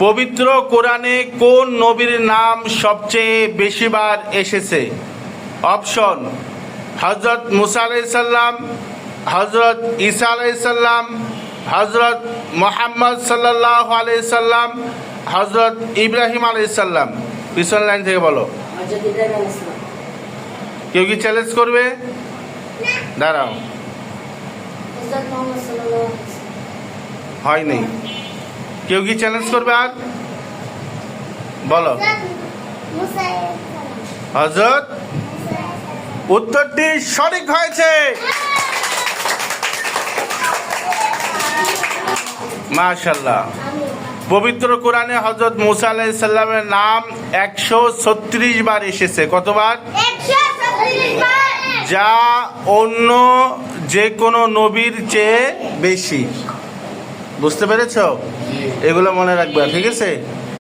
পবিত্র কোরআনে কোন নবীর নাম সবচেয়ে বেশিবার এসেছে? অপশন: হযরত মুসা আলাইহিস সালাম, হযরত ঈসা আলাইহিস সালাম, হযরত মুহাম্মদ সাল্লাল্লাহু আলাইহি সাল্লাম, হযরত ইব্রাহিম আলাইহিস সালাম। পিছন লাইন থেকে বলো। কেউ কি চ্যালেঞ্জ করবে? দাঁড়াও, হয় নাই। কেউ কি চ্যালেঞ্জ করবে? আর বলো। হযরত, উত্তরটি সঠিক হয়েছে। মাশাআল্লাহ। পবিত্র কোরআনে হযরত মুসা আলাইহিস সালামের নাম 136 বার এসেছে। কতবার? 136 বার। যা অন্য যে কোনো নবীর চেয়ে বেশি। বুঝতে পেরেছো? এগুলো মনে রাখবে, ঠিক আছে?